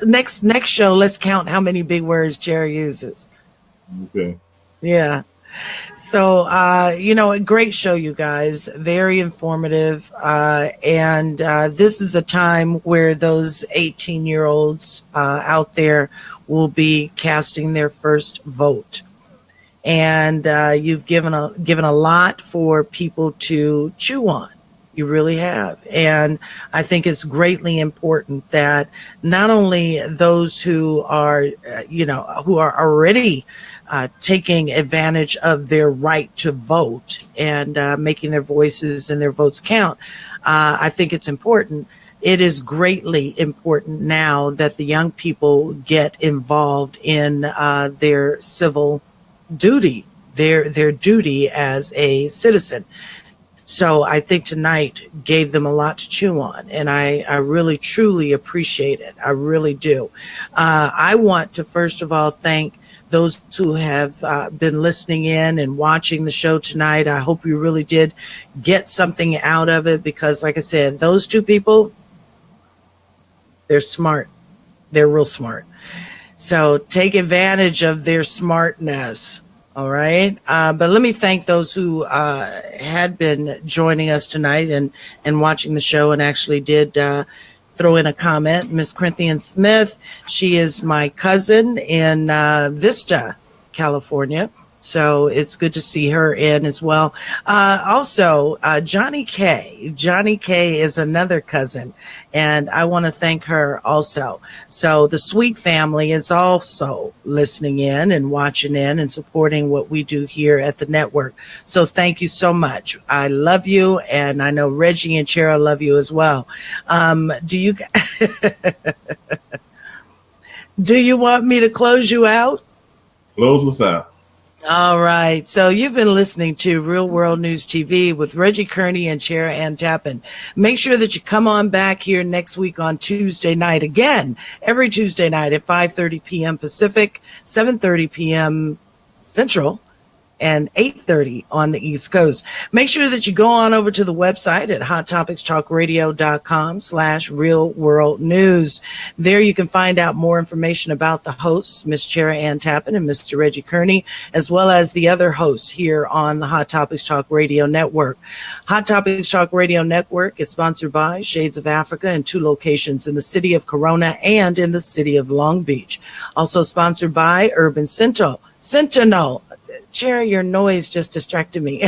Next show, let's count how many big words Chara uses. Okay. Yeah. So, a great show, you guys. Very informative. And this is a time where those 18-year-olds out there will be casting their first vote. And you've given a lot for people to chew on. You really have. And I think it's greatly important that not only those who are, who are already taking advantage of their right to vote and making their voices and their votes count. I think it's important. It is greatly important now that the young people get involved in their civil duty, their duty as a citizen. So I think tonight gave them a lot to chew on, and I really, truly appreciate it. I really do. I want to, first of all, thank those who have been listening in and watching the show tonight. I hope you really did get something out of it because, like I said, those two people, they're smart. They're real smart. So take advantage of their smartness. All right. But let me thank those who had been joining us tonight and watching the show and actually did throw in a comment. Miss Corinthian Smith, she is my cousin in Vista, California. So it's good to see her in as well. Also, Johnny K. Johnny K is another cousin, and I want to thank her also. So the Sweet family is also listening in and watching in and supporting what we do here at the network. So thank you so much. I love you, and I know Reggie and Chara love you as well. Do you want me to close you out? Close us out. All right. So you've been listening to Real World News TV with Reggie Kearney and Chara and Tappin. Make sure that you come on back here next week on Tuesday night. Again, every Tuesday night at 5:30 p.m. Pacific, 7:30 p.m. Central, and 8:30 on the East Coast. Make sure that you go on over to the website at hottopicstalkradio.com/Real World News. There you can find out more information about the hosts, Miss Chara Ann Tappin and Mr. Reggie Kearney, as well as the other hosts here on the Hot Topics Talk Radio Network. Hot Topics Talk Radio Network is sponsored by Shades of Africa in 2 locations in the city of Corona and in the city of Long Beach. Also sponsored by Urban Sentinel. Chara, your noise just distracted me.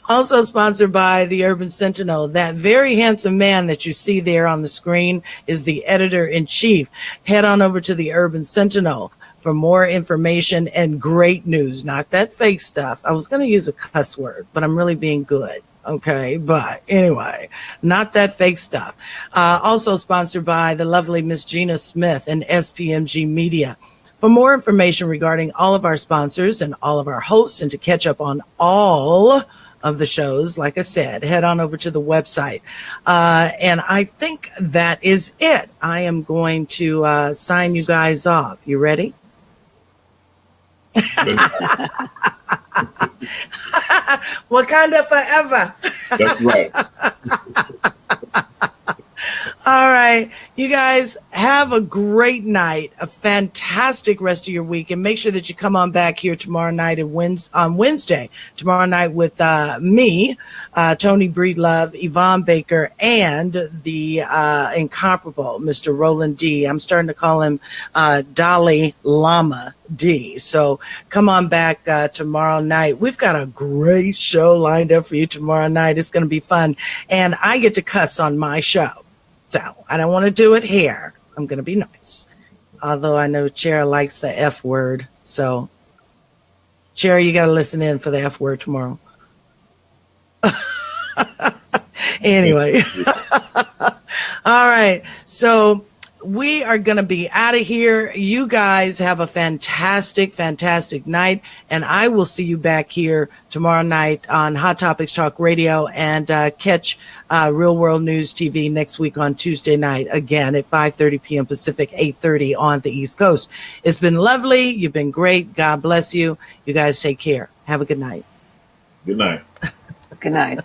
Also sponsored by the Urban Sentinel. That very handsome man that you see there on the screen is the editor-in-chief. Head on over to the Urban Sentinel for more information and great news. Not that fake stuff. I was going to use a cuss word, but I'm really being good. Okay, but anyway, not that fake stuff. Also sponsored by the lovely Miss Gina Smith and SPMG Media. For more information regarding all of our sponsors and all of our hosts and to catch up on all of the shows, like I said, head on over to the website. And I think that is it. I am going to sign you guys off. You ready? Wakanda forever. That's right. All right. You guys have a great night, a fantastic rest of your week, and make sure that you come on back here tomorrow night on Wednesday. Tomorrow night with me, Tony Breedlove, Yvonne Baker, and the incomparable Mr. Roland D. I'm starting to call him Dalai Lama D. So come on back tomorrow night. We've got a great show lined up for you tomorrow night. It's going to be fun. And I get to cuss on my show. So I don't want to do it here. I'm going to be nice. Although I know Chara likes the F word. So, Chara, you got to listen in for the F word tomorrow. Anyway. All right. So we are going to be out of here. You guys have a fantastic, fantastic night. And I will see you back here tomorrow night on Hot Topics Talk Radio, and catch Real World News TV next week on Tuesday night, again at 5:30 p.m. Pacific, 8:30 on the East Coast. It's been lovely. You've been great. God bless you. You guys take care. Have a good night. Good night. Good night.